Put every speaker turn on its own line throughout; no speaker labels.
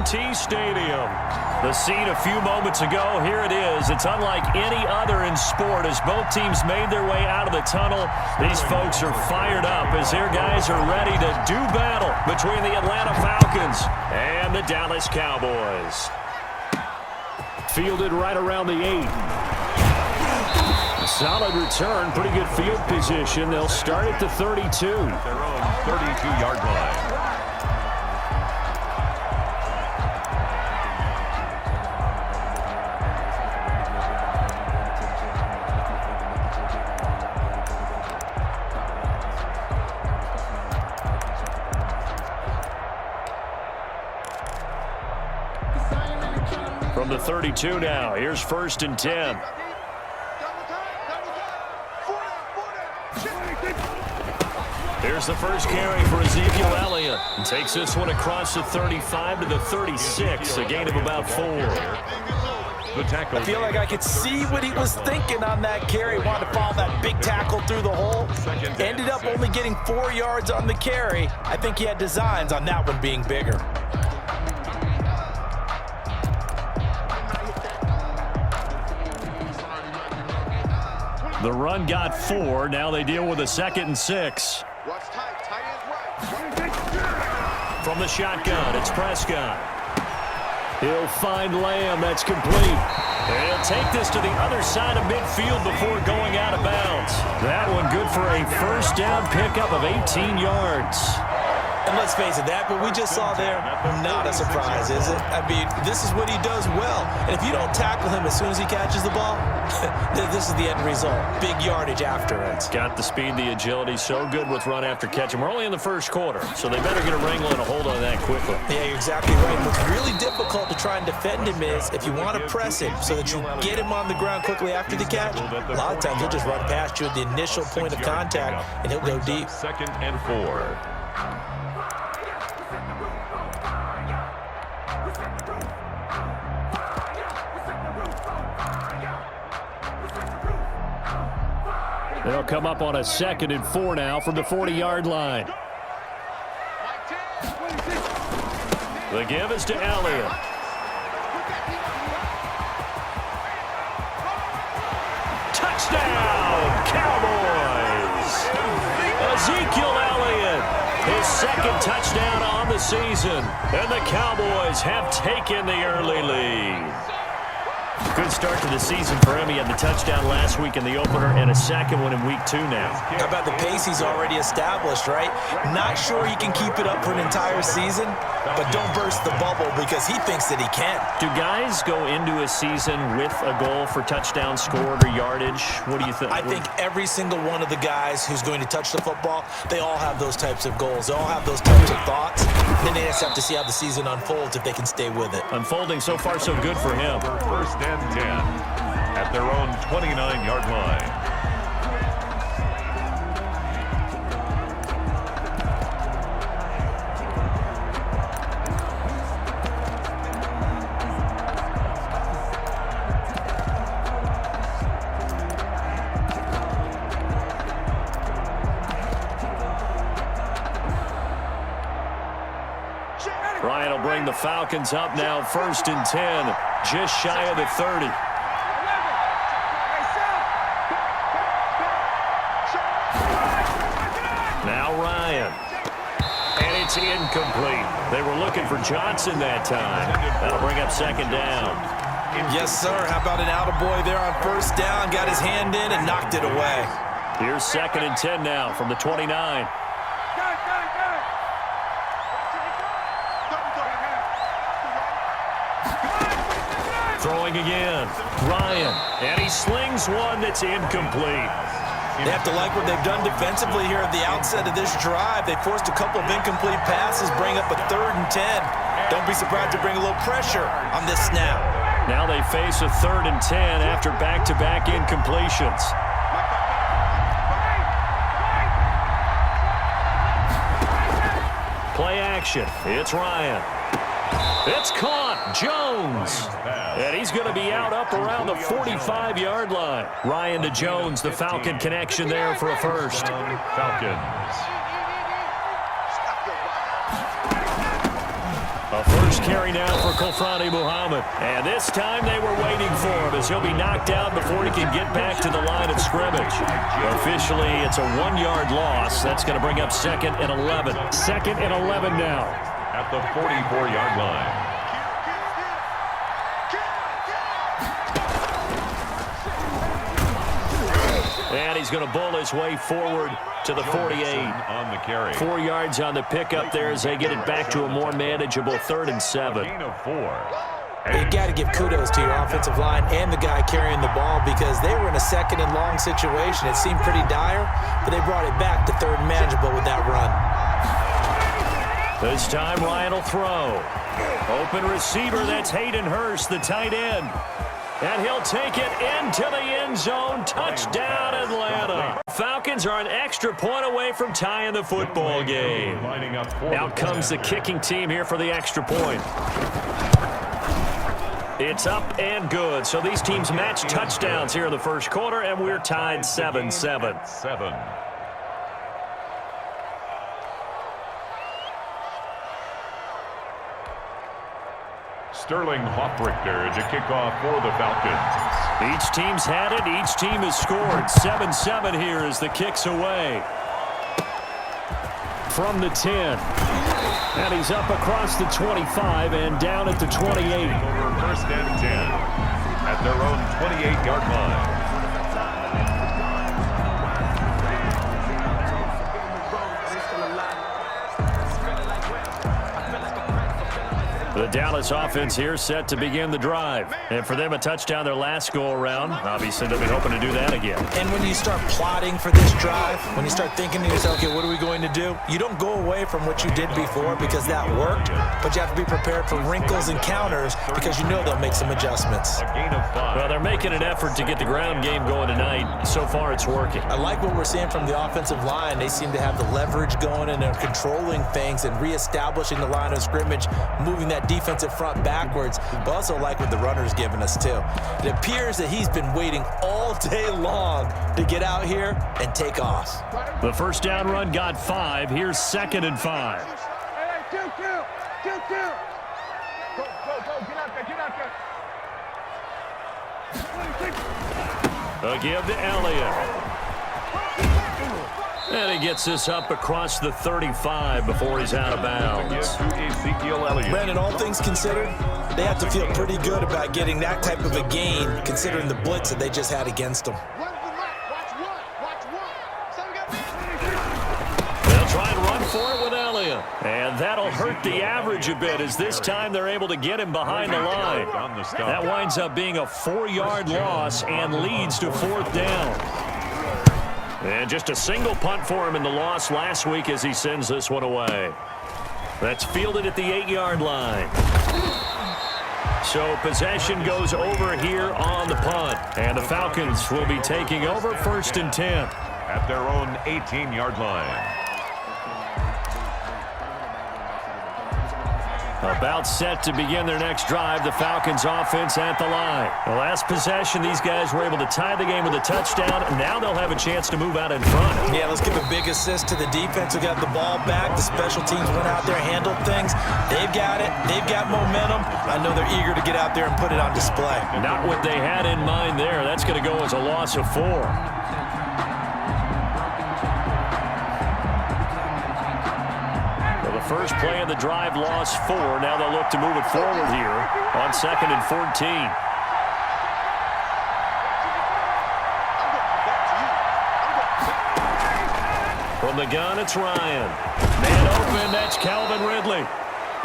AT&T Stadium. The scene a few moments ago, here it is. It's unlike any other in sport as both teams made their way out of the tunnel. These folks are fired up as their guys are ready to do battle between the Atlanta Falcons and the Dallas Cowboys. Fielded right around the 8. Solid return, pretty good field position. They'll start at the 32.
Their own 32-yard line.
From the 32 now, here's 1st and 10. Here's the first carry for Ezekiel Elliott. And takes this one across the 35 to the 36, a gain of about 4.
I feel like I could see what he was thinking on that carry. Wanted to follow that big tackle through the hole. Ended up only getting 4 yards on the carry. I think he had designs on that one being bigger.
The run got 4. Now they deal with a 2nd and 6. From the shotgun, it's Prescott. He'll find Lamb. That's complete. He'll take this to the other side of midfield before going out of bounds. That one good for a first down pickup of 18 yards.
And let's face it, that what we just saw there, not a surprise, is it? I mean, this is what he does well. And if you don't tackle him as soon as he catches the ball, this is the end result. Big yardage after it.
Got the speed, the agility, so good with run after catch. And we're only in the first quarter, so they better get a wrangle and a hold on that quickly.
Yeah, you're exactly right. What's really difficult to try and defend him is if you want to press him so that you get him on the ground quickly after the catch, a lot of times he'll just run past you at the initial point of contact, and he'll go deep.
2nd and 4.
They'll come up on a 2nd and 4 now from the 40-yard line. The give is to Elliott. Touchdown, Cowboys! Ezekiel Elliott, his 2nd touchdown on the season. And the Cowboys have taken the early lead. Good start to the season for him. He had the touchdown last week in the opener and a 2nd one in week 2 now.
How about the pace he's already established, right? Not sure he can keep it up for an entire season, but don't burst the bubble because he thinks that he can.
Do guys go into a season with a goal for touchdown scored or yardage? What do you think?
I think every single one of the guys who's going to touch the football, they all have those types of goals. They all have those types of thoughts. Then they just have to see how the season unfolds if they can stay with it.
Unfolding so far so good for him.
1st and 10 at their own 29-yard line.
Ryan will bring the Falcons up now, 1st and 10, just shy of the 30. Now Ryan. And it's incomplete. They were looking for Johnson that time. That'll bring up 2nd down.
Yes, sir. How about an attaboy there on 1st down? Got his hand in and knocked it away.
Here's 2nd and 10 now from the 29. Throwing again. Ryan. And he slings one that's incomplete.
They have to like what they've done defensively here at the outset of this drive. They forced a couple of incomplete passes, bring up a 3rd and 10. Don't be surprised to bring a little pressure on this snap.
Now they face a 3rd and 10 after back-to-back incompletions. Play action. It's Ryan. It's caught. Jones. And he's going to be out up around the 45-yard line. Ryan to Jones, the Falcon connection there for a first.
Falcons.
A first carry now for Kofrani Muhammad. And this time they were waiting for him as he'll be knocked down before he can get back to the line of scrimmage. Officially, it's a 1-yard loss. That's going to bring up 2nd and 11. 2nd and 11 now.
At the 44-yard line.
And he's going to bull his way forward to the 48.
On the carry.
4 yards on the pickup there as they get it back to a more manageable 3rd and 7.
Gain of 4.
You got to give kudos to your offensive line and the guy carrying the ball because they were in a 2nd and long situation. It seemed pretty dire, but they brought it back to 3rd and manageable with that run.
This time Ryan will throw. Open receiver, that's Hayden Hurst, the tight end. And he'll take it into the end zone. Touchdown, Atlanta. Falcons are an extra point away from tying the football game. Out comes the kicking team here for the extra point. It's up and good. So these teams match touchdowns here in the first quarter, and we're tied 7-7.
7. Sterling Hofrichter to kick off for the Falcons.
Each team's had it. Each team has scored. 7-7 here as the kick's away. From the 10. And he's up across the 25 and down at the 28.
Over 1st and 10 at their own 28-yard line.
The Dallas offense here set to begin the drive. And for them, a touchdown their last go-around. Obviously, they'll be hoping to do that again.
And when you start plotting for this drive, when you start thinking to yourself, okay, what are we going to do? You don't go away from what you did before because that worked, but you have to be prepared for wrinkles and counters because you know they'll make some adjustments.
A gain of 5.
Well, they're making an effort to get the ground game going tonight. So far, it's working.
I like what we're seeing from the offensive line. They seem to have the leverage going and they're controlling things and reestablishing the line of scrimmage, moving that defensive front backwards, but also like what the runner's giving us too. It appears that he's been waiting all day long to get out here and take off.
The first down run got 5. Here's 2nd and 5.
Hey, kill. Go, get out there.
A give to Elliott. And he gets this up across the 35 before he's out of bounds.
Brandon, all things considered, they have to feel pretty good about getting that type of a gain considering the blitz that they just had against them.
They'll try and run for it with Elliott. And that'll hurt the average a bit as this time they're able to get him behind the line. That winds up being a 4-yard loss and leads to 4th down. And just a single punt for him in the loss last week as he sends this one away. That's fielded at the 8-yard line. So possession goes over here on the punt. And the Falcons will be taking over 1st and 10.
At their own 18-yard line.
About set to begin their next drive, the Falcons offense at the line. The last possession, these guys were able to tie the game with a touchdown. Now they'll have a chance to move out in front.
Yeah, let's give a big assist to the defense who got the ball back. The special teams went out there, handled things. They've got it. They've got momentum. I know they're eager to get out there and put it on display.
Not what they had in mind there. That's going to go as a loss of 4. First play of the drive, lost 4. Now they'll look to move it forward here on 2nd and 14. From the gun, it's Ryan. Man open, that's Calvin Ridley.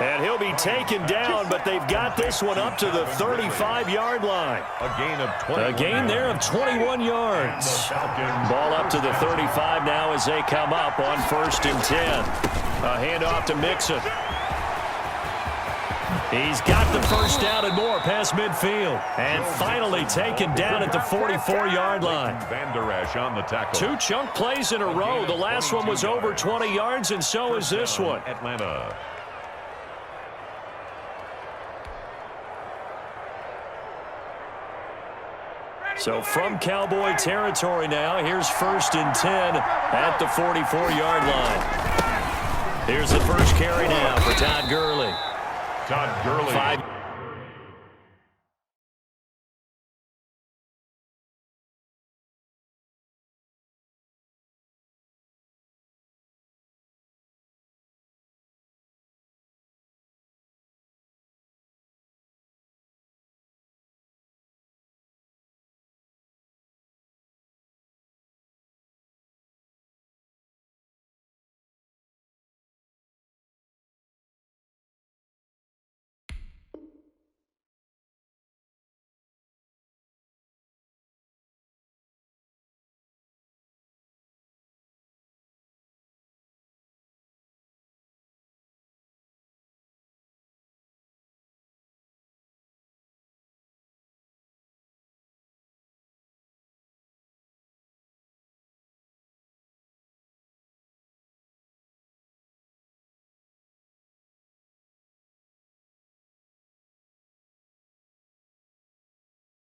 And he'll be taken down, but they've got this one up to the 35-yard line.
A gain of 20.
A gain there of 21 yards. Ball up to the 35 now as they come up on 1st and 10. A handoff to Mixon. He's got the first down and more past midfield. And finally taken down at the 44-yard line.
Van Der Esch on the tackle.
2 chunk plays in a row. The last one was over 20 yards, and so is this one.
Atlanta.
So from Cowboy territory now, here's 1st and 10 at the 44-yard line. Here's the first carry now for Todd Gurley.
Todd Gurley.
5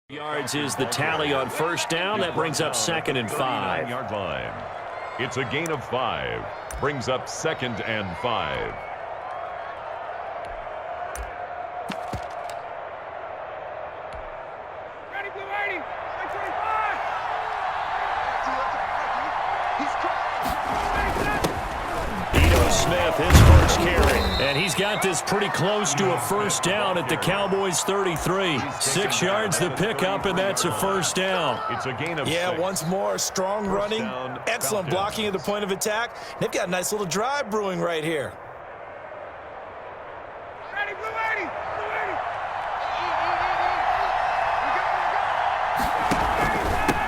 yards is the tally on first down. That brings up 2nd and 5.
Yard line. It's a gain of 5. Brings up 2nd and 5.
Ready, blue 80. 25.
Ito Smith, his first carry. And he's got this pretty close to a first down at the Cowboys' 33. 6 yards the pickup, and that's a first down.
It's a gain of 6.
Once more, strong running,
down,
excellent
Falcons.
blocking at the point of attack. They've got a nice little drive brewing right here.
Ready, blue 80. Blue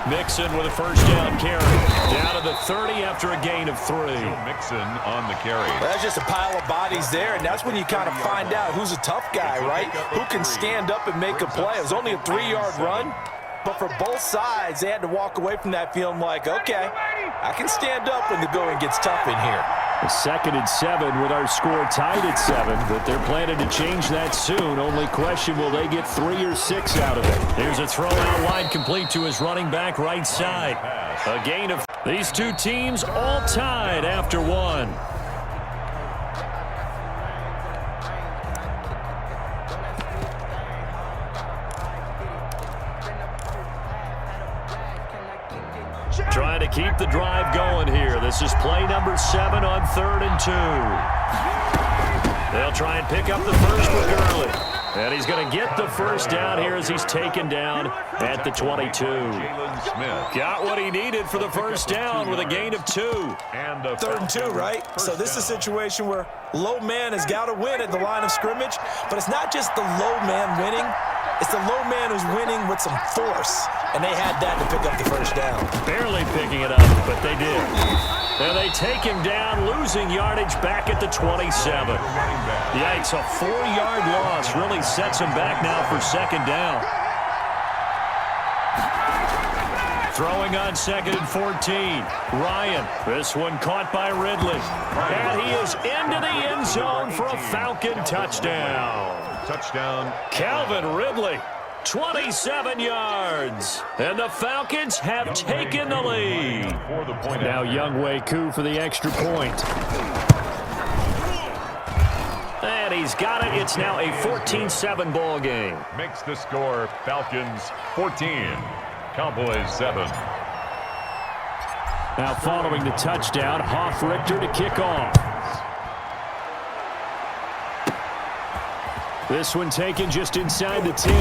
80.
Mixon with a first down carry. Down to the 30 after a gain of 3.
Mixon on the carry.
That's just a pile of bodies there, and that's when you kind of find out who's a tough guy, right? Who can stand up and make a play. It was only a 3-yard run, but for both sides, they had to walk away from that feeling like, okay, I can stand up when the going gets tough in here.
A 2nd and 7 with our score tied at 7, but they're planning to change that soon. Only question, will they get 3 or 6 out of it? Here's a throw out wide, complete to his running back right side. A gain of these two teams all tied after 1. Trying to keep the drive going here. This is play number 7 on 3rd and 2. They'll try and pick up the first with Gurley. And he's going to get the first down here as he's taken down at the 22. Got what he needed for the first down with a gain of 2.
And
3rd and 2, right? So this is a situation where low man has got to win at the line of scrimmage, but it's not just the low man winning. It's the low man who's winning with some force, and they had that to pick up the first down.
Barely picking it up, but they did. And they take him down, losing yardage back at the 27. Yikes, a 4-yard loss really sets him back now for 2nd down. Throwing on 2nd and 14. Ryan, this one caught by Ridley. And he is into the end zone for a Falcon touchdown.
Touchdown.
Calvin Ridley, 27 yards. And the Falcons have taken the lead. Now Younghoe Koo for the extra point. And he's got it. It's now a 14-7 ball game.
Makes the score Falcons 14. Cowboys 7.
Now following the touchdown, Hoff-Richter to kick off. This one taken just inside the 10.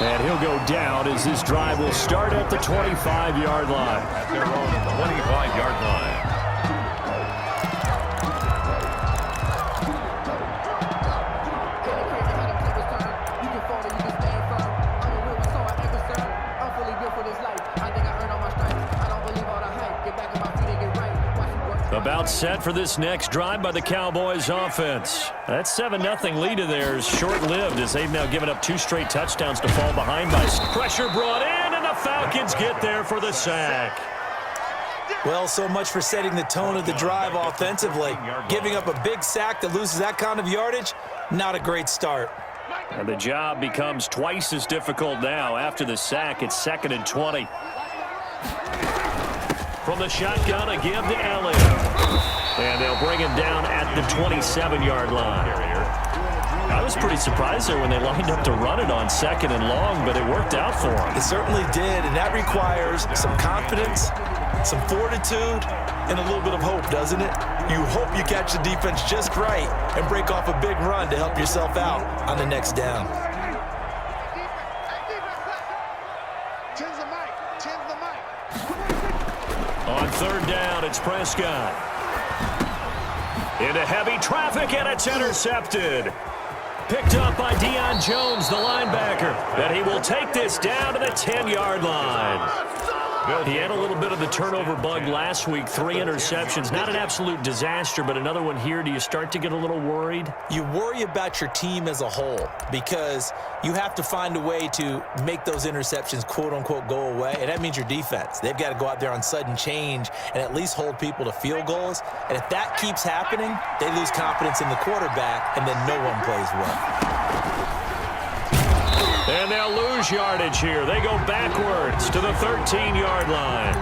And he'll go down as this drive will start at the 25-yard line.
At their own 25-yard line.
About set for this next drive by the Cowboys offense. That 7-0 lead of theirs short-lived as they've now given up 2 straight touchdowns to fall behind by. Pressure brought in, and the Falcons get there for the sack.
Well, so much for setting the tone of the drive offensively. Giving up a big sack that loses that kind of yardage, not a great start.
And the job becomes twice as difficult now. After the sack, it's 2nd and 20. From the shotgun, a give to Elliott. And they'll bring him down at the 27-yard line. I was pretty surprised there when they lined up to run it on 2nd and long, but it worked out for them.
It certainly did, and that requires some confidence, some fortitude, and a little bit of hope, doesn't it? You hope you catch the defense just right and break off a big run to help yourself out on the next down.
On 3rd down, it's Prescott. Into heavy traffic, and it's intercepted. Picked up by Deion Jones, the linebacker. And he will take this down to the 10-yard line. He had a little bit of the turnover bug last week, 3 interceptions. Not an absolute disaster, but another one here. Do you start to get a little worried?
You worry about your team as a whole because you have to find a way to make those interceptions, quote-unquote, go away, and that means your defense. They've got to go out there on sudden change and at least hold people to field goals. And if that keeps happening, they lose confidence in the quarterback, and then no one plays well.
And they'll lose yardage here. They go backwards to the 13-yard line.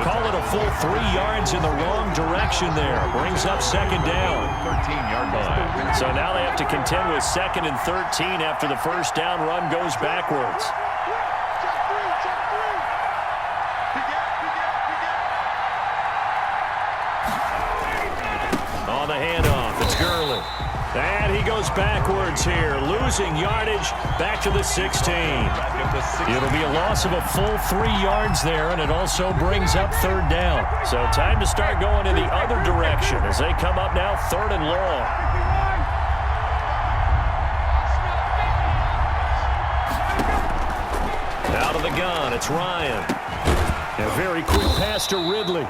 Call it a full 3 yards in the wrong direction there. Brings up 2nd down.
13-yard line.
So now they have to contend with 2nd and 13 after the first down run goes backwards. On the handoff, it's Gurley. And he goes backwards here, losing yardage back to the 16. It'll be a loss of a full 3 yards there, and it also brings up 3rd down. So time to start going in the other direction as they come up now 3rd and long. Out of the gun, it's Ryan. A very quick pass to Ridley.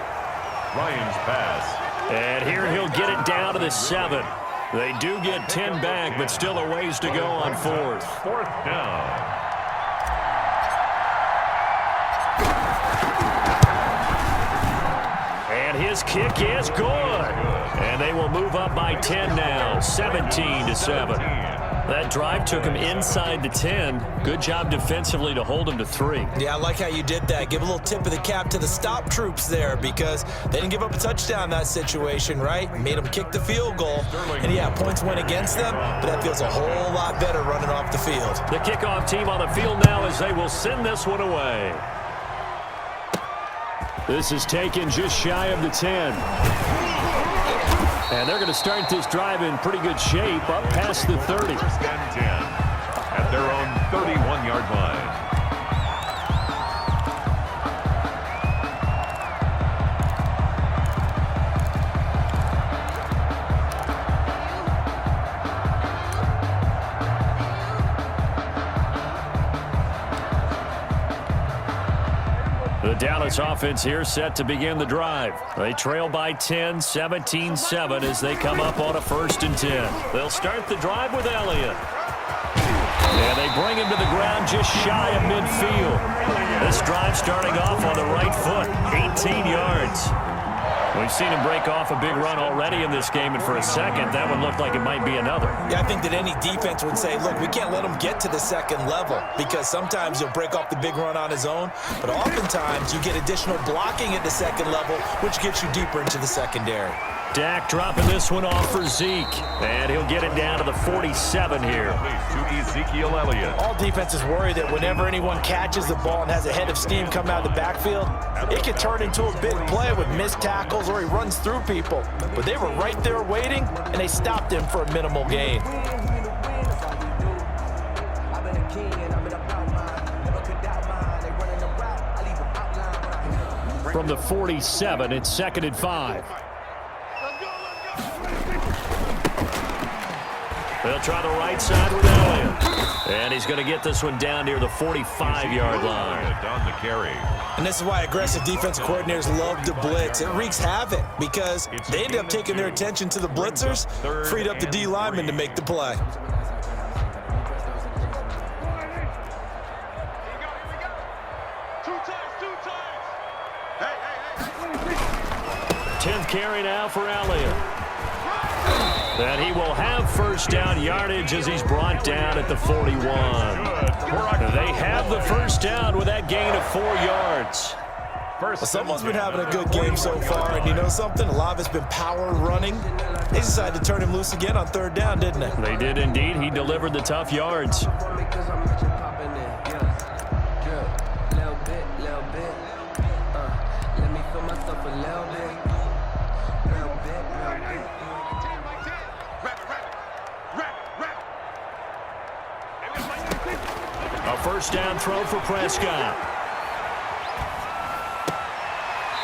Ryan's pass.
And here he'll get it down to the 7. They do get 10 back, but still a ways to go on 4th.
4th down.
And his kick is good. And they will move up by 10 now, 17-7. That drive took him inside the 10. Good job defensively to hold him to 3.
Yeah, I like how you did that. Give a little tip of the cap to the stop troops there because they didn't give up a touchdown in that situation, right? Made them kick the field goal. And, yeah, points went against them, but that feels a whole lot better running off the field.
The kickoff team on the field now as they will send this one away. This is taken just shy of the 10. And they're going to start this drive in pretty good shape up past the 30.
1st and 10 at their own 31-yard line.
The Dallas offense here set to begin the drive. They trail by 10, 17-7 as they come up on a 1st and 10. They'll start the drive with Elliott. And they bring him to the ground just shy of midfield. This drive starting off on the right foot, 18 yards. We've seen him break off a big run already in this game, and for a second, that one looked like it might be another.
Yeah, I think that any defense would say, look, we can't let him get to the 2nd level because sometimes he'll break off the big run on his own, but oftentimes you get additional blocking at the 2nd level, which gets you deeper into the secondary.
Dak dropping this one off for Zeke, and he'll get it down to the 47 here.
To Ezekiel Elliott.
All defenses worry that whenever anyone catches the ball and has a head of steam come out of the backfield, it can turn into a big play with missed tackles or he runs through people. But they were right there waiting, and they stopped him for a minimal gain.
From the 47, it's 2nd and 5. They'll try the right side with Elliott. And he's going to get this one down near the 45-yard line.
Down the carry.
And this is why aggressive defensive coordinators love to blitz. It wreaks havoc because they end up taking their attention to the blitzers, freed up the D lineman to make the play.
Tenth carry now for Elliott. And he will have 1st down yardage as he's brought down at the 41. They have the 1st down with that gain of 4 yards.
Well, someone's been having a good game so far, and you know something? A lot of it's been power running. They decided to turn him loose again on third down, didn't they?
They did indeed. He delivered the tough yards. A first down throw for Prescott.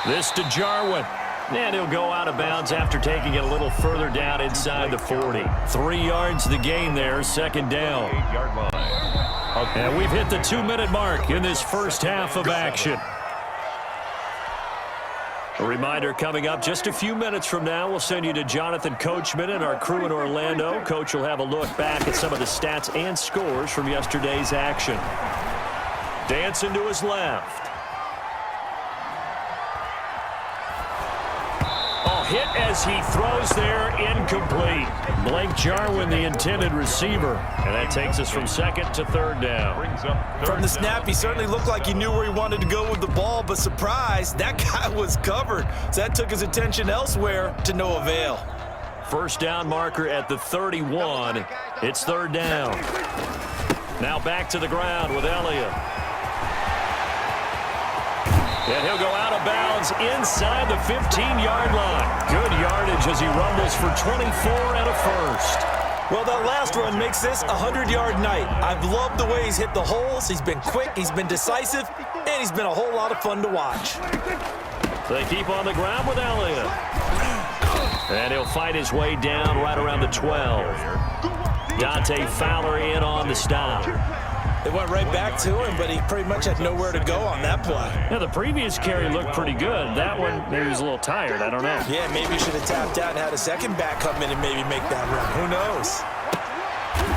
This to Jarwin. And he'll go out of bounds after taking it a little further down inside the 40. 3 yards the gain there, second down. And we've hit the 2-minute mark in this first half of action. A reminder coming up just a few minutes from now, we'll send you to Jonathan Coachman and our crew in Orlando. Coach will have a look back at some of the stats and scores from yesterday's action. Dancing to his left. Hit as he throws there, incomplete. Blake Jarwin, the intended receiver. And that takes us from second to third down.
From the snap, he certainly looked like he knew where he wanted to go with the ball, but surprise, that guy was covered. So that took his attention elsewhere to no avail.
First down marker at the 31. It's third down. Now back to the ground with Elliott. And he'll go out of bounds inside the 15-yard line. Good yardage as he rumbles for 24 and a first.
Well, that last run makes this a 100-yard night. I've loved the way he's hit the holes. He's been quick, he's been decisive, and he's been a whole lot of fun to watch.
They keep on the ground with Elliott. And he'll fight his way down right around the 12. Dante Fowler in on the stop.
They went right back to him, but he pretty much had nowhere to go on that play.
Yeah, the previous carry looked pretty good. That one, maybe he was a little tired. I don't know.
Yeah, maybe he should have tapped out and had a second back come in and maybe make that run. Who knows?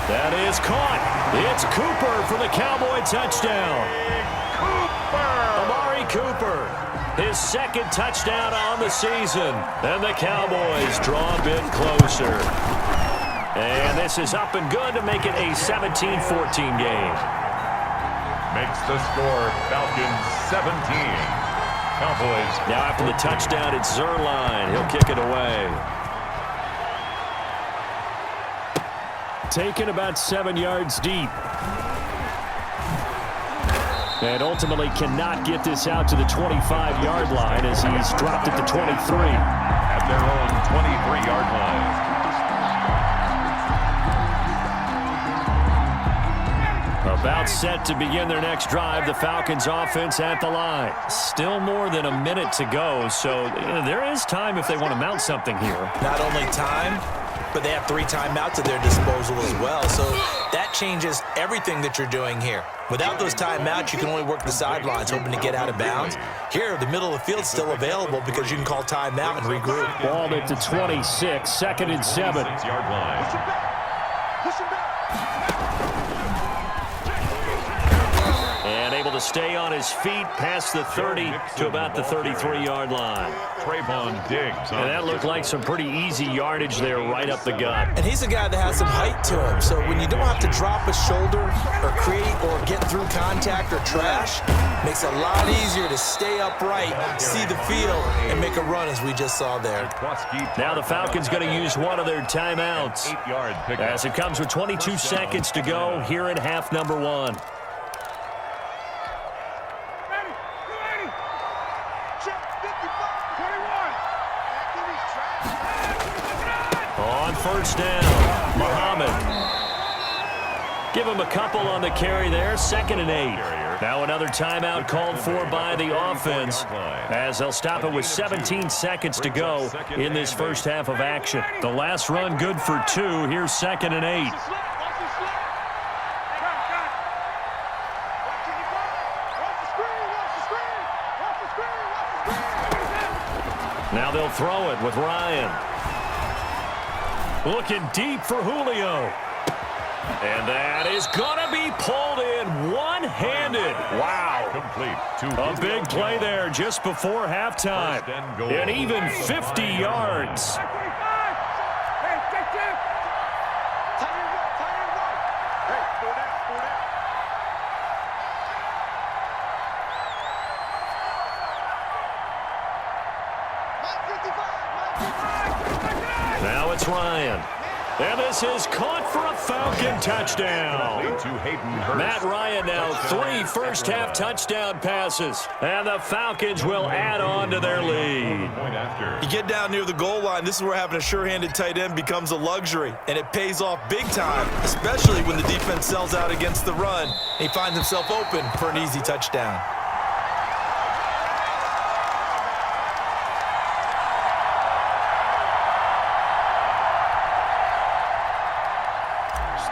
That is caught. It's Cooper for the Cowboy touchdown. Amari Cooper, his second touchdown on the season. And the Cowboys draw a bit closer. And this is up and good to make it a 17-14 game.
Makes the score Falcons 17. Cowboys.
Now after the touchdown, it's Zerline. He'll kick it away. Taken about 7 yards deep. And ultimately cannot get this out to the 25-yard line as he's dropped at the 23.
At their own 23-yard line.
About set to begin their next drive, the Falcons offense at the line. Still more than a minute to go, so there is time if they want to mount something here.
Not only time, but they have 3 timeouts at their disposal as well, so that changes everything that you're doing here. Without those timeouts, you can only work the sidelines, hoping to get out of bounds. Here, the middle of the field's still available because you can call timeout and regroup.
Ball at the 26, second and 7.
6-yard line.
Push him back.
And able to stay on his feet past the 30 to about the 33-yard line.
Trayvon Diggs.
And that looked like some pretty easy yardage there right up the gut.
And he's a guy that has some height to him, so when you don't have to drop a shoulder or create or get through contact or trash, makes it a lot easier to stay upright, see the field, and make a run as we just saw there.
Now the Falcons going to use one of their timeouts
8-yard pickup.
as it comes with 22 seconds to go here in half number 1. On first down, Muhammad. Give him a couple on the carry there, 2nd and 8. Now another timeout called for by the offense as they'll stop it with 17 seconds to go in this first half of action. The last run good for 2. Here's 2nd and 8. Now they'll throw it with Ryan. Looking deep for Julio. And that is going to be pulled in one-handed. Wow.
Complete.
A big play there just before halftime. And even 50 yards. Now it's Ryan. And this is caught for a Falcon touchdown. Matt Ryan now 3 first-half touchdown passes. And the Falcons will add on to their lead.
You get down near the goal line, this is where having a sure-handed tight end becomes a luxury. And it pays off big time, especially when the defense sells out against the run. He finds himself open for an easy touchdown.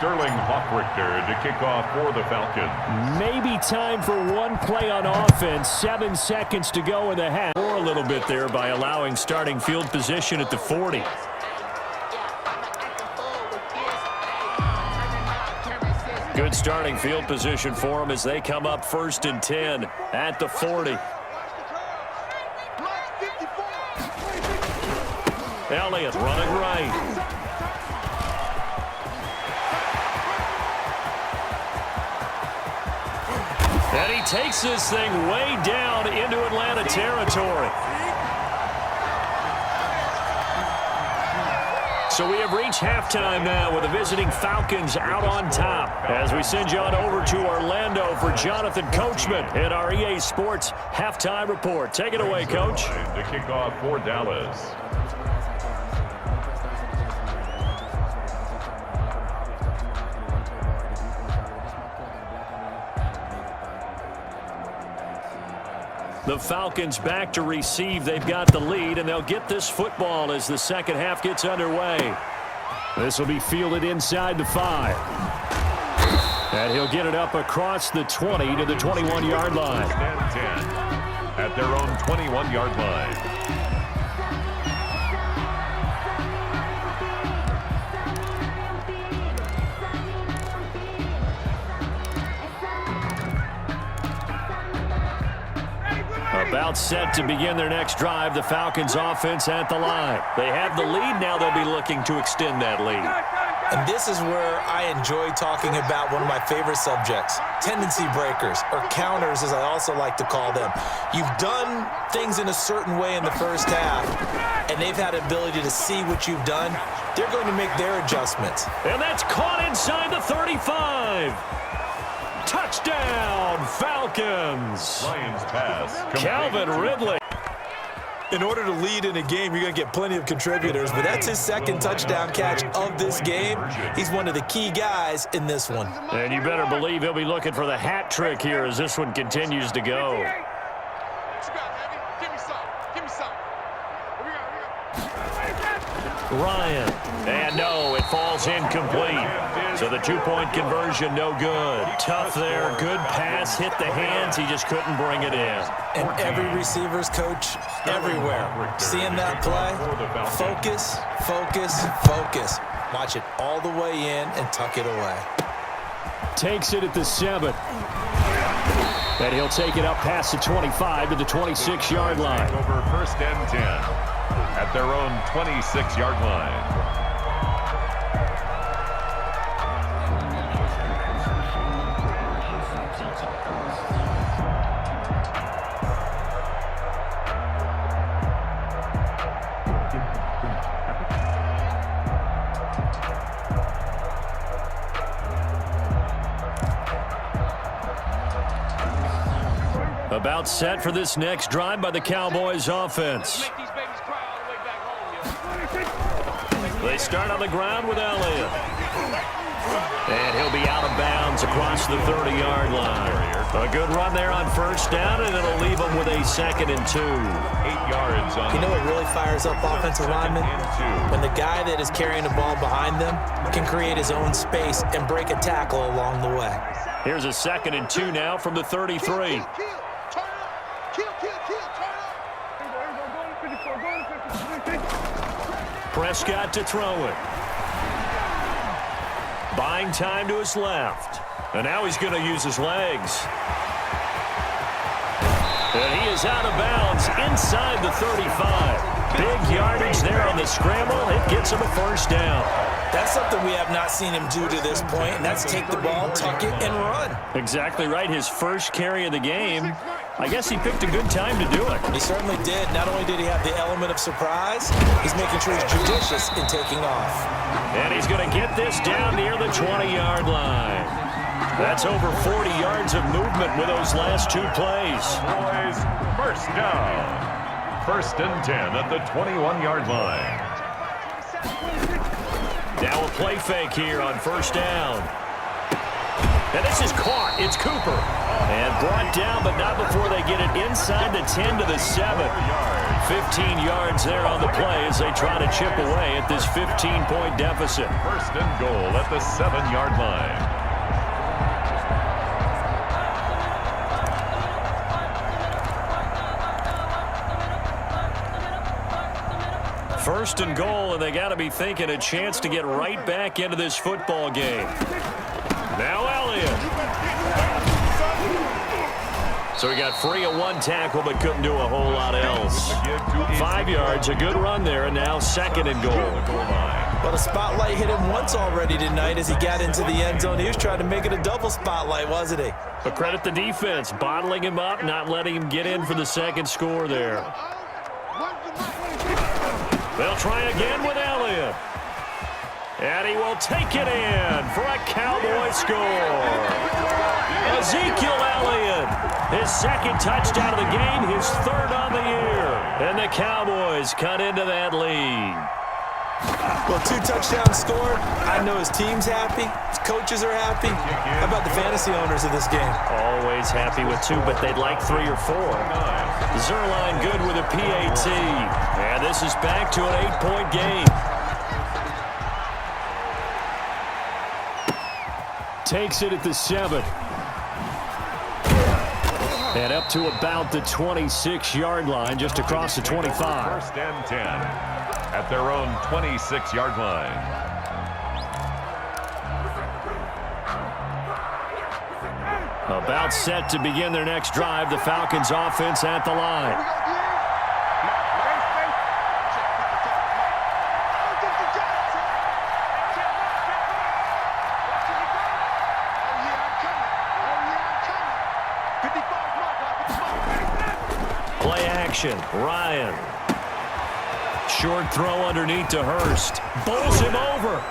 Sterling Hawkrichter to kick off for the Falcons.
Maybe time for one play on offense. 7 seconds to go in the half. Or a little bit there by allowing starting field position at the 40. Good starting field position for them as they come up 1st and 10 at the 40. Elliott running right. And he takes this thing way down into Atlanta territory. So we have reached halftime now with the visiting Falcons out on top. As we send you on over to Orlando for Jonathan Coachman in our EA Sports halftime report. Take it away, Coach.
To kick off for Dallas.
The Falcons back to receive. They've got the lead, and they'll get this football as the second half gets underway. This will be fielded inside the 5. And he'll get it up across the 20 to the 21-yard line.
10 at their own 21-yard line.
About set to begin their next drive, the Falcons offense at the line. They have the lead now. They'll be looking to extend that lead.
And this is where I enjoy talking about one of my favorite subjects, tendency breakers, or counters as I also like to call them. You've done things in a certain way in the first half, and they've had the ability to see what you've done. They're going to make their adjustments.
And that's caught inside the 35. Touchdown, Falcons.
Lions pass.
Calvin Ridley.
In order to lead in a game, you're going to get plenty of contributors, but that's his second touchdown catch of this game. He's one of the key guys in this one.
And you better believe he'll be looking for the hat trick here as this one continues to go. Ryan. And no, it falls incomplete. So the 2-point conversion, no good. Tough there. Good pass. Hit the hands. He just couldn't bring it in.
And every receiver's coach everywhere. Seeing that play, focus, focus, focus. Watch it all the way in and tuck it away.
Takes it at the 7. And he'll take it up past the 25 to the 26-yard line.
Over 1st and 10 at their own 26-yard line.
About set for this next drive by the Cowboys offense. They start on the ground with Elliott. And he'll be out of bounds across the 30-yard line. A good run there on 1st down, and it'll leave them with a 2nd and 2.
8 yards on.
You know what really fires up offensive linemen? When the guy that is carrying the ball behind them can create his own space and break a tackle along the way.
Here's a 2nd and 2 now from the 33. Prescott to throw it. Buying time to his left. And now he's going to use his legs. And he is out of bounds inside the 35. Big yardage there on the scramble. It gets him a first down.
That's something we have not seen him do to this point, and that's take the ball, tuck it, and run.
Exactly right. His first carry of the game. I guess he picked a good time to do it.
He certainly did. Not only did he have the element of surprise, he's making sure he's judicious in taking off.
And he's going to get this down near the 20-yard line. That's over 40 yards of movement with those last two plays.
Boys, first down. First and 10 at the 21-yard line.
Now a play fake here on first down. And this is caught. It's Cooper. And brought down, but not before they get it inside the 10 to the 7. 15 yards there on the play as they try to chip away at this 15-point deficit.
First and goal at the 7-yard line.
First and goal, and they got to be thinking a chance to get right back into this football game. Now Elliott. So he got free of one tackle, but couldn't do a whole lot else. 5 yards, a good run there, and now second and goal.
Well, the spotlight hit him once already tonight as he got into the end zone. He was trying to make it a double spotlight, wasn't he?
But credit the defense, bottling him up, not letting him get in for the second score there. They'll try again with Elliott. And he will take it in for a Cowboy score. Ezekiel Elliott, his second touchdown of the game, his third on the year. And the Cowboys cut into that lead.
Well, 2 touchdowns scored. I know his team's happy. His coaches are happy. How about the fantasy owners of this game?
Always happy with 2, but they'd like 3 or 4. Zerline good with a PAT. And this is back to an 8-point game. Takes it at the 7. And up to about the 26-yard line, just across the 25.
First and 10 at their own 26-yard line.
About set to begin their next drive. The Falcons offense at the line. Play action. Ryan. Short throw underneath to Hurst. Bowls him over.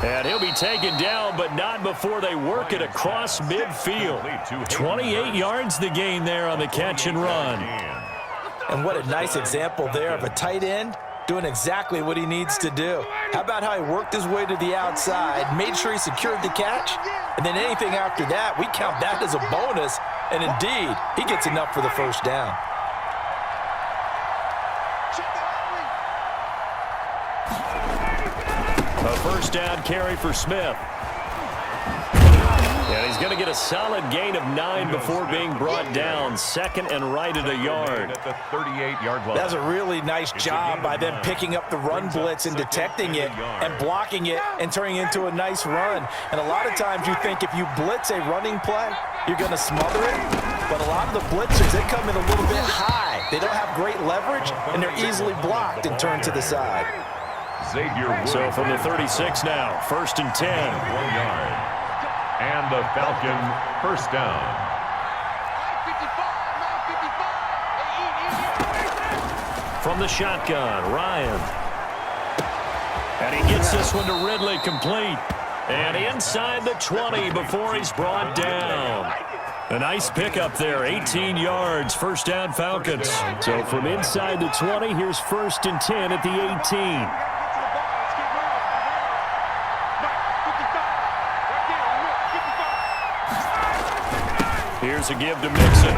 And he'll be taken down, but not before they work it across midfield. 28 yards the gain there on the catch and run.
And what a nice example there of a tight end doing exactly what he needs to do. How about how he worked his way to the outside, made sure he secured the catch, and then anything after that, we count that as a bonus. And indeed, he gets enough for the first down.
A first down carry for Smith. And he's going to get a solid gain of 9 before being brought down. Second and right at a yard.
At the 38-yard line.
That's a really nice job by them picking up the run blitz and detecting it and blocking it and turning it into a nice run. And a lot of times you think if you blitz a running play, you're going to smother it. But a lot of the blitzers, they come in a little bit high. They don't have great leverage, and they're easily blocked and turned to the side.
So from the 36 now, first and 10.
1 yard. And the Falcon first down.
From the shotgun, Ryan. And he gets this one to Ridley complete. And inside the 20 before he's brought down. A nice pickup there, 18 yards, first down Falcons. So from inside the 20, here's first and 10 at the 18. Here's a give to Mixon.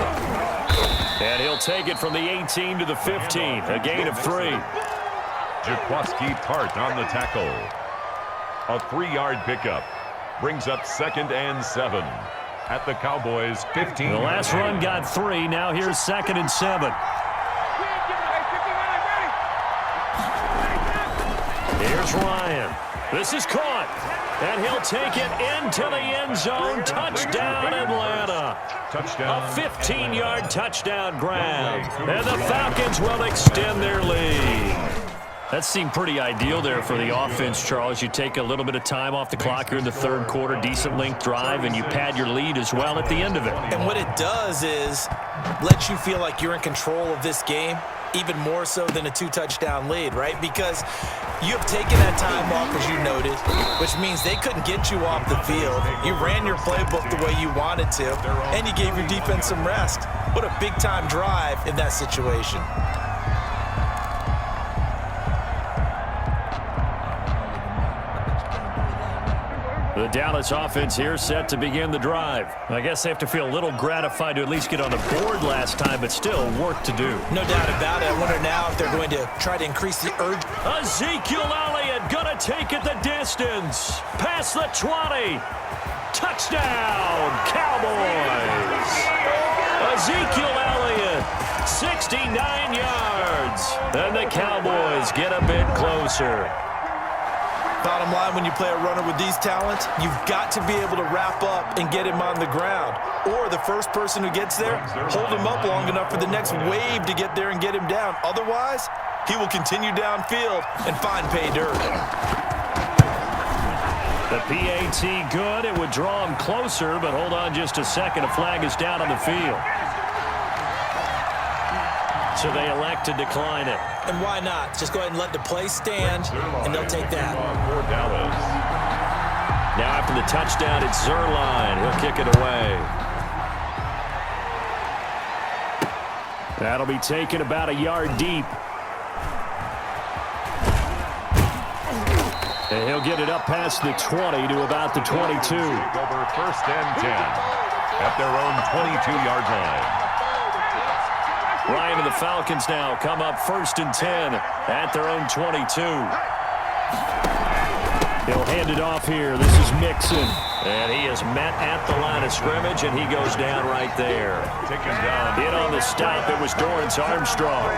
And he'll take it from the 18 to the 15, a gain of 3.
Jaquaski Tart on the tackle. A 3-yard pickup brings up second and 7 at the Cowboys' 15.
The last run got 3. Now here's second and 7. Here's Ryan. This is caught. And he'll take it into the end zone. Touchdown, Atlanta.
Touchdown.
A 15-yard touchdown grab. And the Falcons will extend their lead. That seemed pretty ideal there for the offense, Charles. You take a little bit of time off the clock here in the third quarter, decent length drive, and you pad your lead as well at the end of it.
And what it does is let you feel like you're in control of this game, even more so than a 2-touchdown lead, right? Because you have taken that time off, as you noted, which means they couldn't get you off the field. You ran your playbook the way you wanted to, and you gave your defense some rest. What a big-time drive in that situation.
The Dallas offense here set to begin the drive. I guess they have to feel a little gratified to at least get on the board last time, but still work to do.
No doubt about it. I wonder now if they're going to try to increase the urge.
Ezekiel Elliott gonna take it the distance. Past the 20. Touchdown, Cowboys. Ezekiel Elliott, 69 yards. And the Cowboys get a bit closer.
Bottom line, when you play a runner with these talents, you've got to be able to wrap up and get him on the ground. Or the first person who gets there, hold him up long enough for the next wave to get there and get him down. Otherwise, he will continue downfield and find pay dirt.
The PAT good. It would draw him closer, but hold on just a second. A flag is down on the field. So they elect to decline it.
And why not? Just go ahead and let the play stand, and they'll take that.
Now after the touchdown, it's Zerline. He'll kick it away. That'll be taken about a yard deep. And he'll get it up past the 20 to about the 22.
Over first and 10 at their own 22-yard line.
Ryan and the Falcons now come up first and 10 at their own 22. He'll hand it off here. This is Mixon. And he is met at the line of scrimmage, and he goes down right there.
Taken down.
In on the stop, it was Dorrance Armstrong.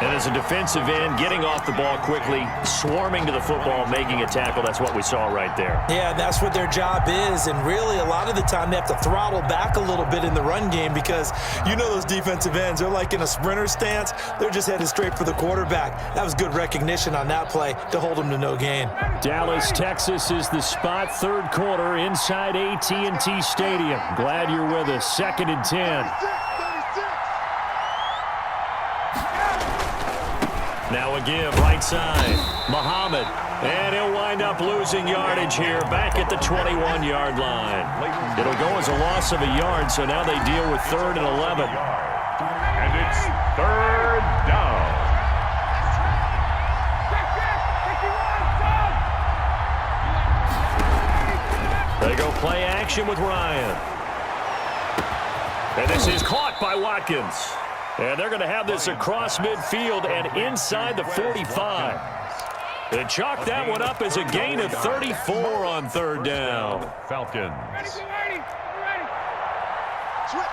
And as a defensive end, getting off the ball quickly, swarming to the football, making a tackle. That's what we saw right there.
Yeah, that's what their job is. And really, a lot of the time, they have to throttle back a little bit in the run game because you know those defensive ends, they're like in a sprinter stance. They're just headed straight for the quarterback. That was good recognition on that play to hold them to no gain.
Dallas, Texas is the spot, third quarter inside AT&T Stadium. Glad you're with us. Second and 10. Now again, right side, Muhammad. And he'll wind up losing yardage here back at the 21-yard line. It'll go as a loss of a yard, so now they deal with 3rd and 11.
And it's 3rd down.
They go play action with Ryan. And this is caught by Watkins. And they're going to have this across midfield and inside the 45. They chalk that one up as a gain of 34 on 3rd down.
Falcons.
Ready. Switch.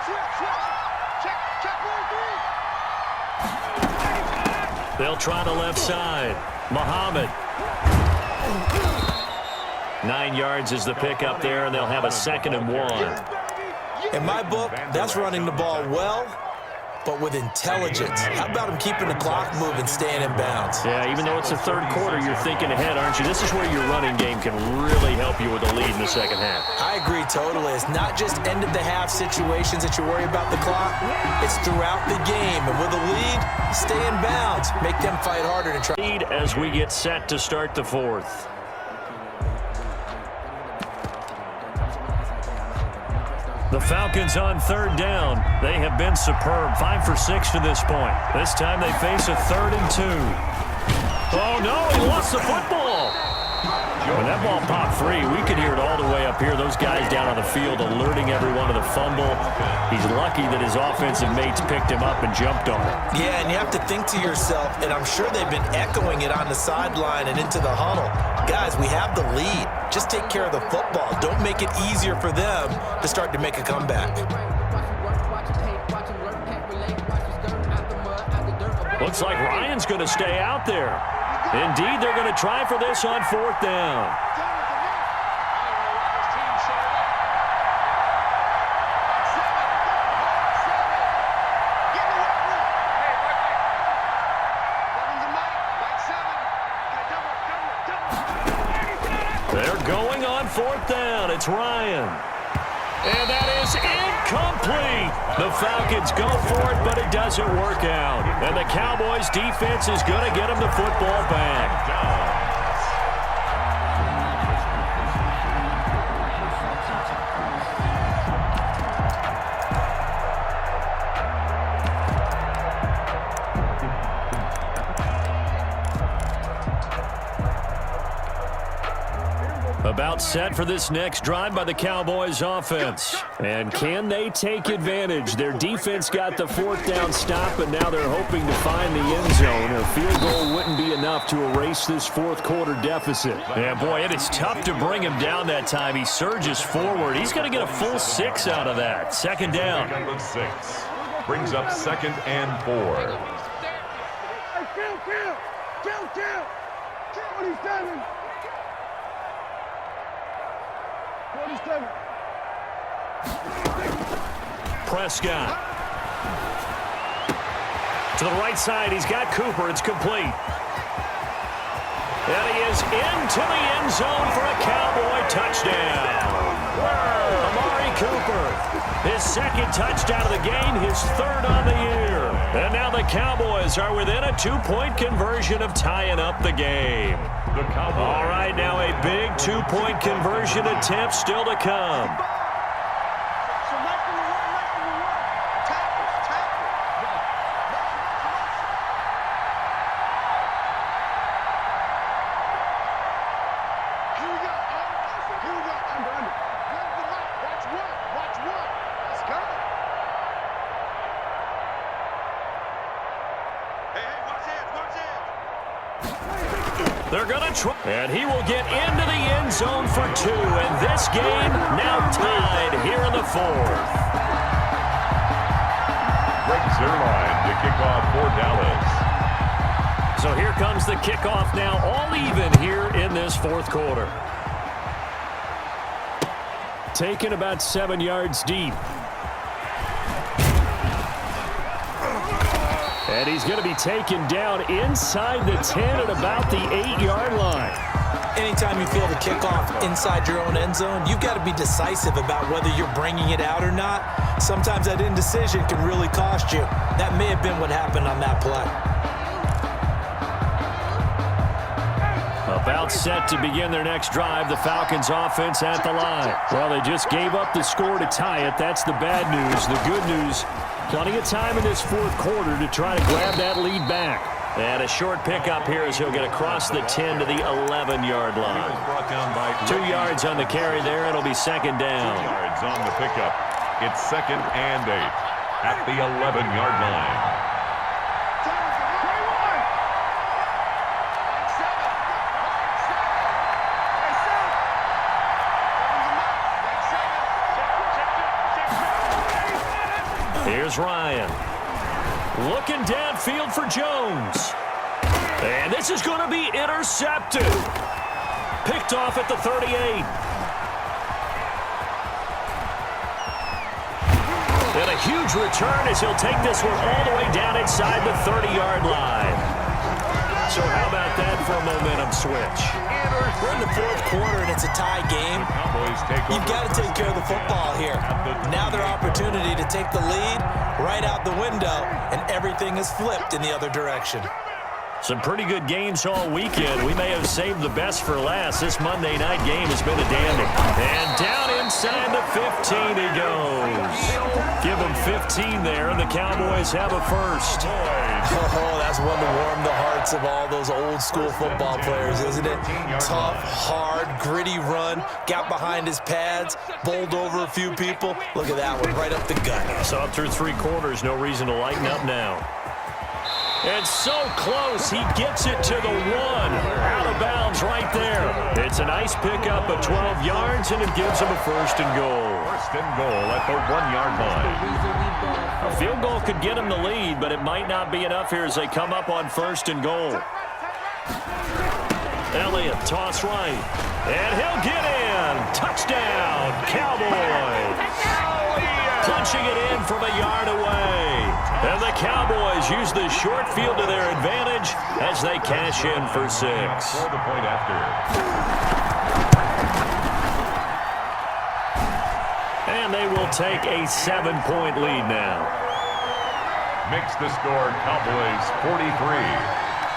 Check 1, 3.
They'll try the left side. Muhammad. 9 yards is the pickup there, and they'll have a 2nd and 1.
In my book, that's running the ball well, but with intelligence. How about him keeping the clock moving, staying in bounds?
Yeah, even though it's the 3rd quarter, you're thinking ahead, aren't you? This is where your running game can really help you with a lead in the 2nd half.
I agree totally. It's not just end-of-the-half situations that you worry about the clock. It's throughout the game. And with a lead, stay in bounds. Make them fight harder to try.
Lead as we get set to start the 4th. The Falcons on 3rd down. They have been superb. 5 for 6 to this point. This time they face a 3rd and 2. Oh, no, he lost the football. When that ball popped free, we could hear it all the way up here. Those guys down on the field alerting everyone to the fumble. He's lucky that his offensive mates picked him up and jumped on it.
Yeah, and you have to think to yourself, and I'm sure they've been echoing it on the sideline and into the huddle. Guys, we have the lead. Just take care of the football. Don't make it easier for them to start to make a comeback.
Looks like Ryan's going to stay out there. Indeed, they're going to try for this on 4th down. fourth down. It's Ryan. And that is incomplete. The Falcons go for it, but it doesn't work out. And the Cowboys defense is going to get them the football back. About set for this next drive by the Cowboys offense. And can they take advantage? Their defense got the fourth down stop, but now they're hoping to find the end zone. A field goal wouldn't be enough to erase this fourth quarter deficit. Yeah, boy, it is tough to bring him down that time. He surges forward. He's going to get a full 6 out of that. Second down.
6 brings up 2nd and 4.
Kill. 27. 47.
Prescott. To the right side, he's got Cooper. It's complete. And he is into the end zone for a Cowboy touchdown. Amari Cooper, his second touchdown of the game, his third on the year. And now the Cowboys are within a 2-point conversion of tying up the game. All right, now a big 2-point conversion attempt still to come. They're going to try, and he will get into the end zone for 2, and this game now tied here in the 4th.
Greg Zuerlein to kick off for Dallas.
So here comes the kickoff now, all even here in this fourth quarter. Taken about 7 yards deep. And he's going to be taken down inside the 10 at about the 8-yard line.
Anytime you feel the kickoff inside your own end zone, you've got to be decisive about whether you're bringing it out or not. Sometimes that indecision can really cost you. That may have been what happened on that play.
About set to begin their next drive, the Falcons offense at the line. Well, they just gave up the score to tie it. That's the bad news. The good news, plenty of time in this fourth quarter to try to grab that lead back. And a short pickup here as he'll get across the 10 to the 11-yard line. 2 yards on the carry there. It'll be second down.
2 yards on the pickup. It's 2nd and 8 at the 11-yard line.
Here's Ryan. Looking downfield for Jones. And this is going to be intercepted. Picked off at the 38. And a huge return as he'll take this one all the way down inside the 30-yard line. So how about that for a momentum switch?
We're in the fourth quarter and it's a tie game. You've got to take care of the football here. Now their opportunity to take the lead right out the window, and everything is flipped in the other direction.
Some pretty good games all weekend. We may have saved the best for last. This Monday night game has been a dandy. And down inside the 15 he goes. Give him 15 there, and the Cowboys have a first.
Oh, that's one to warm the hearts of all those old-school football players, isn't it? Tough, hard, gritty run. Got behind his pads, bowled over a few people. Look at that one, right up the gut.
So up through 3 quarters, no reason to lighten up now. And so close, he gets it to the 1. Out of bounds right there. It's a nice pickup of 12 yards, and it gives him a first and goal.
First and goal at the 1-yard line.
A field goal could get him the lead, but it might not be enough here as they come up on first and goal. Elliott, toss right. And he'll get in. Touchdown, Cowboys. Punching it in from a yard away. And the Cowboys use the short field to their advantage as they cash in for 6.
For the point after.
And they will take a 7-point lead now.
Makes the score Cowboys 43,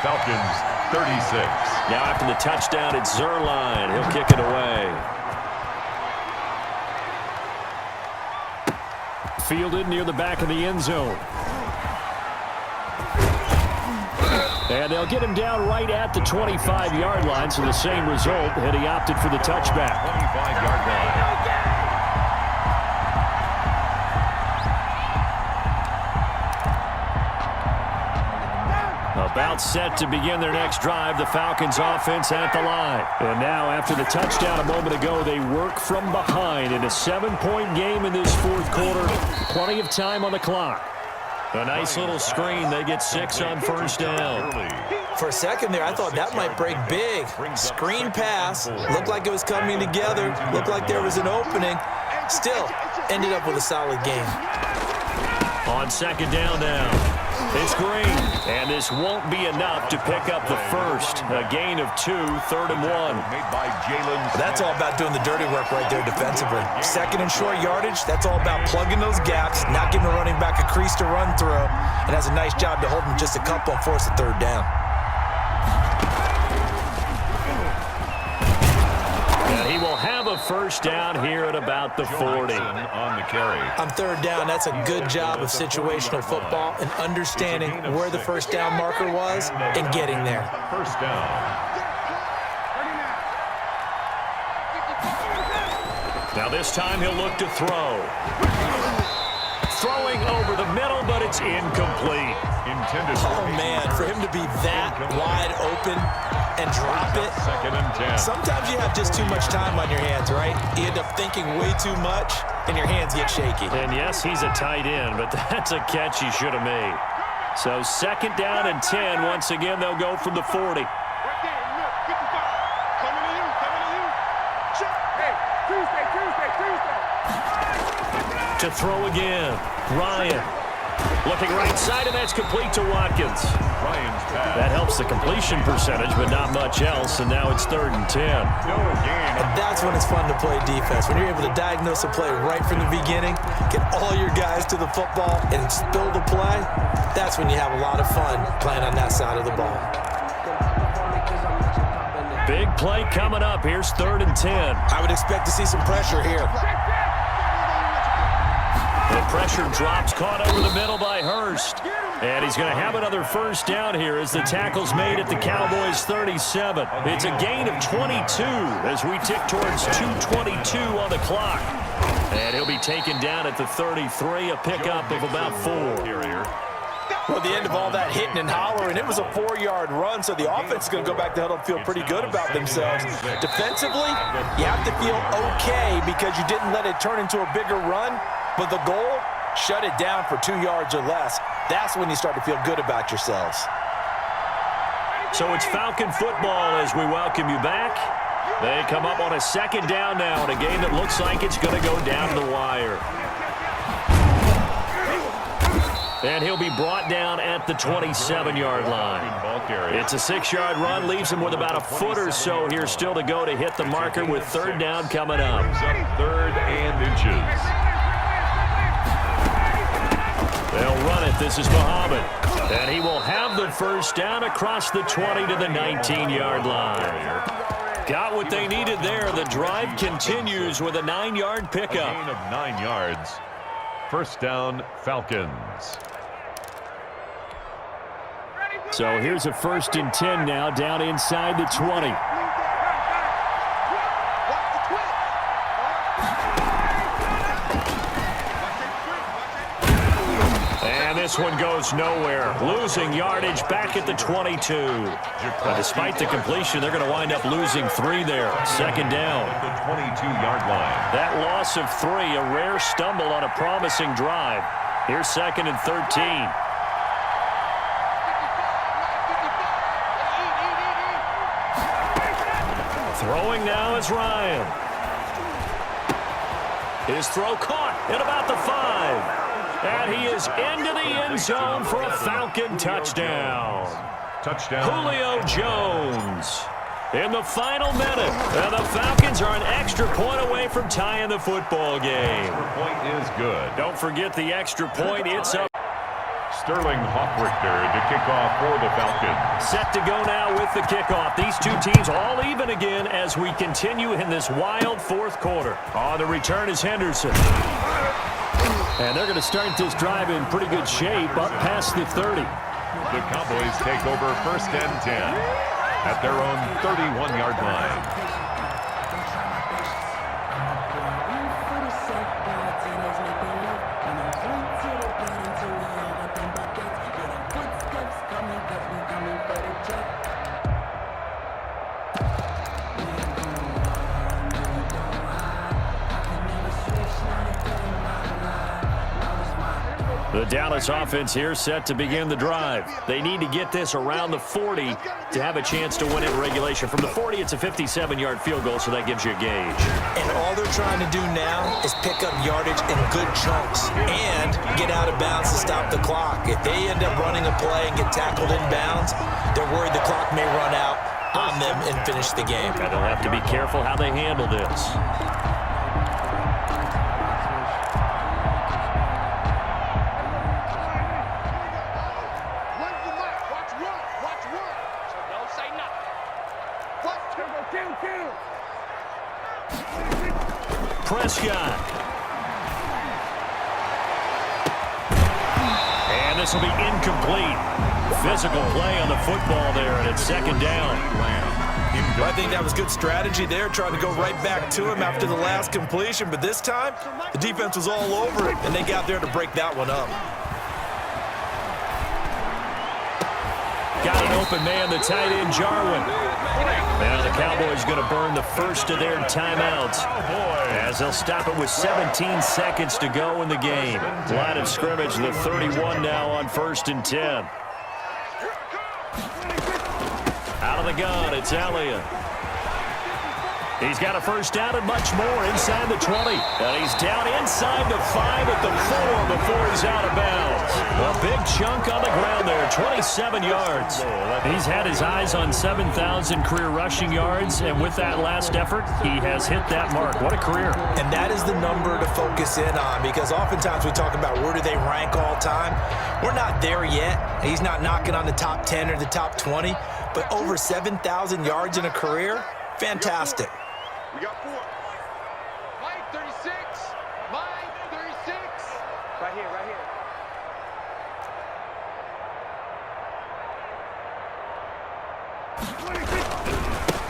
Falcons 36.
Now after the touchdown, it's Zuerlein. He'll kick it away. Fielded near the back of the end zone. And they'll get him down right at the 25-yard line, so the same result had he opted for the touchback.
25-yard line.
About set to begin their next drive, the Falcons offense at the line. And now after the touchdown a moment ago, they work from behind in a 7-point game in this fourth quarter. Plenty of time on the clock. A nice little screen. They get 6 on first down.
For a second there, I thought that might break big. Screen pass. Looked like it was coming together. Looked like there was an opening. Still, ended up with a solid game.
On second down now, it's Green. And this won't be enough to pick up the first. A gain of 2, 3rd and 1.
Made by Jalen.
That's all about doing the dirty work right there defensively. Second and short yardage, that's all about plugging those gaps, not giving a running back a crease to run through, and has a nice job to hold him just a couple and force a 3rd down.
And he will have a first down here at about the 40.
On the carry.
On 3rd down, that's a good job of situational football and understanding where the first down marker was and getting there.
First down.
Now this time he'll look to throw. Throwing over the middle, but it's incomplete.
Intended.
Oh, man, for him to be that wide open and drop it.
2nd and 10.
Sometimes you have just too much time on your hands, right? You end up thinking way too much, and your hands get shaky.
And yes, he's a tight end, but that's a catch he should have made. So 2nd down and 10. Once again, they'll go from the 40. To throw again. Ryan. Looking right side, and that's complete to Watkins.
Ryan's pass.
That helps the completion percentage, but not much else, and now it's 3rd and 10.
No gain.
And that's when it's fun to play defense. When you're able to diagnose a play right from the beginning, get all your guys to the football, and spill the play, that's when you have a lot of fun playing on that side of the ball.
Big play coming up. Here's 3rd and 10.
I would expect to see some pressure here.
The pressure drops, caught over the middle by Hurst. And he's going to have another first down here as the tackle's made at the Cowboys' 37. It's a gain of 22 as we tick towards 2:22 on the clock. And he'll be taken down at the 33, a pickup of about 4.
Well, the end of all that hitting and hollering, it was a 4-yard run, so the offense is going to go back to huddle and feel pretty good about themselves. Defensively, you have to feel okay because you didn't let it turn into a bigger run, but the goal, shut it down for 2 yards or less. That's when you start to feel good about yourselves.
So it's Falcon football as we welcome you back. They come up on a 2nd down now in a game that looks like it's going to go down the wire. And he'll be brought down at the 27-yard line. It's a 6-yard run, leaves him with about a foot or so here still to go to hit the marker with 3rd down coming up.
3rd and inches.
They'll run it. This is Muhammad. And he will have the first down across the 20 to the 19-yard line. Got what they needed there. The drive continues with a 9-yard pickup.
A gain of 9 yards. First down, Falcons.
So here's a 1st and 10 now down inside the 20. And this one goes nowhere. Losing yardage back at the 22. But despite the completion, they're going to wind up losing 3 there. 2nd down.
The 22-yard line.
That loss of 3, a rare stumble on a promising drive. Here's 2nd and 13. Throwing now is Ryan. His throw caught at about the 5. And he is into the end zone for a Falcon touchdown.
Touchdown.
Julio Jones. in the final minute. And the Falcons are an extra point away from tying the football game.
Extra point is good.
Don't forget the extra point. It's up.
Sterling Hoffrichter to kick off for the Falcons.
Set to go now with the kickoff. These two teams all even again as we continue in this wild fourth quarter. On the return is Henderson. And they're going to start this drive in pretty good shape up past the 30.
The Cowboys take over 1st and 10 at their own 31-yard line.
The Dallas offense here set to begin the drive. They need to get this around the 40 to have a chance to win it in regulation. From the 40, it's a 57-yard field goal, so that gives you a gauge.
And all they're trying to do now is pick up yardage in good chunks and get out of bounds to stop the clock. If they end up running a play and get tackled in bounds, they're worried the clock may run out on them and finish the game.
And they'll have to be careful how they handle this. Prescott. And this will be incomplete. Physical play on the football there, and it's second down.
I think that was good strategy there, trying to go right back to him after the last completion. But this time, the defense was all over it, and they got there to break that one up.
Got an open man, the tight end, Jarwin. Now the Cowboys going to burn the first of their timeouts as they'll stop it with 17 seconds to go in the game. Line of scrimmage, the 31 now on 1st and 10. Out of the gun, it's Elliott. He's got a first down and much more inside the 20. And he's down inside the 5 at the 4 before he's out of bounds. A big chunk on the ground there, 27 yards. He's had his eyes on 7,000 career rushing yards, and with that last effort, he has hit that mark. What a career.
And that is the number to focus in on, because oftentimes we talk about where do they rank all time. We're not there yet. He's not knocking on the top 10 or the top 20, but over 7,000 yards in a career, fantastic.
We got 4. Mike 36. Mike 36. Right here, right here.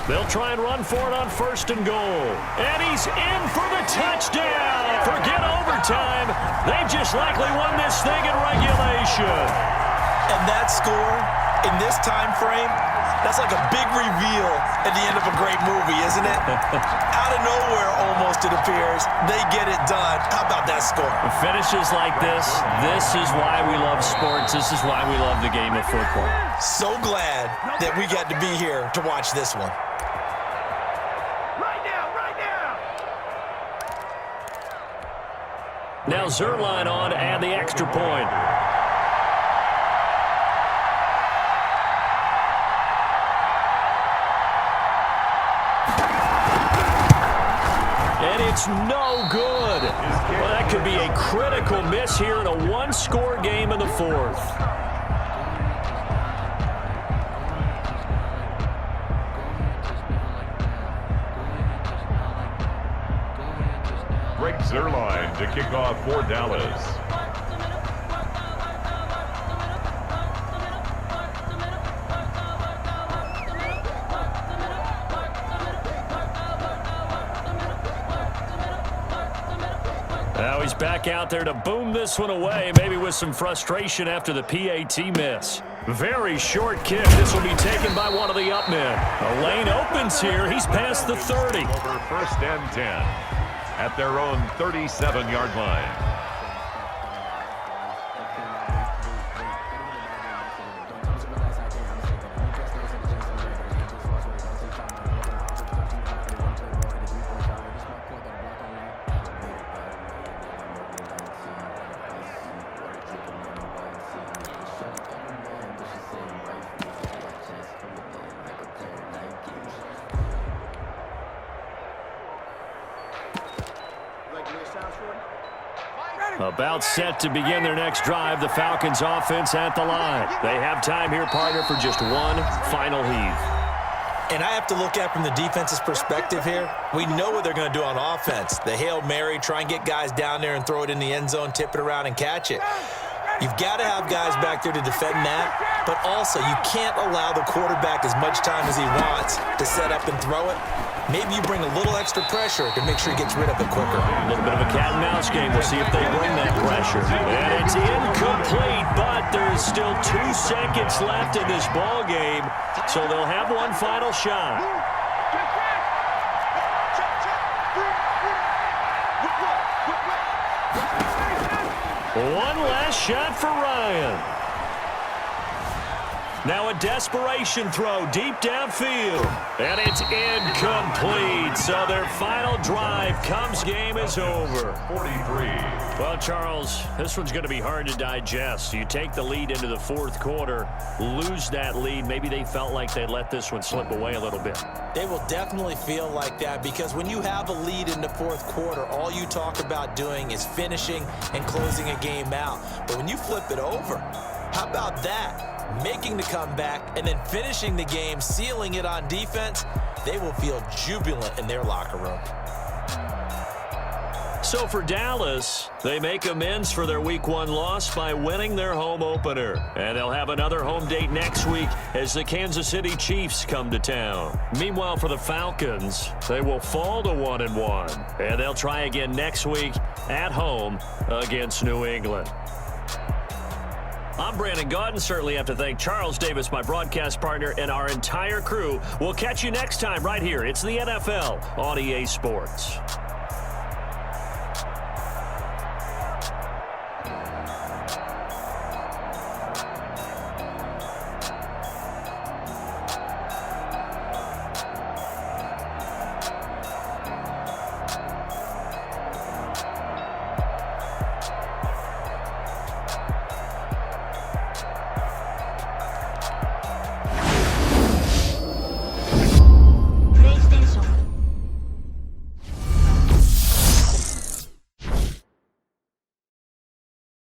They'll try and run for it on 1st and goal. And he's in for the touchdown. Forget overtime. They've just likely won this thing in regulation.
And that score in this time frame, that's like a big reveal at the end of a great movie, isn't it? Out of nowhere, almost, it appears. They get it done. How about that score?
Finishes like this is why we love sports. This is why we love the game of football.
So glad that we got to be here to watch this one.
Right now, right now.
Now Zerline on to add the extra point. And it's no good. Well, that could be a critical miss here in a one-score game in the 4th.
Greg Zerline to kick off for Dallas.
Now he's back out there to boom this one away, maybe with some frustration after the PAT miss. Very short kick. This will be taken by one of the up men. A lane opens here. He's past the 30.
Over 1st and 10 at their own 37-yard line.
About set to begin their next drive, the Falcons offense at the line. They have time here, partner, for just one final heave.
And I have to look at from the defense's perspective here. We know what they're going to do on offense. The Hail Mary, try and get guys down there and throw it in the end zone, tip it around and catch it. You've got to have guys back there to defend that, but also you can't allow the quarterback as much time as he wants to set up and throw it. Maybe you bring a little extra pressure to make sure he gets rid of it quicker.
A little bit of a cat and mouse game. We'll see if they bring that pressure. And it's incomplete, but there's still 2 seconds left in this ball game, so they'll have one final shot. One last shot for Ryan. Now a desperation throw deep downfield. And it's incomplete. So their final drive comes. Game is over.
43.
Well, Charles, this one's going to be hard to digest. You take the lead into the fourth quarter, lose that lead. Maybe they felt like they let this one slip away a little bit.
They will definitely feel like that because when you have a lead in the fourth quarter, all you talk about doing is finishing and closing a game out. But when you flip it over, how about that? Making the comeback and then finishing the game, sealing it on defense, they will feel jubilant in their locker room.
So for Dallas, they make amends for their Week 1 loss by winning their home opener. And they'll have another home date next week as the Kansas City Chiefs come to town. Meanwhile, for the Falcons, they will fall to 1-1. And they'll try again next week at home against New England. I'm Brandon Gaudin. Certainly have to thank Charles Davis, my broadcast partner, and our entire crew. We'll catch you next time right here. It's the NFL on EA Sports.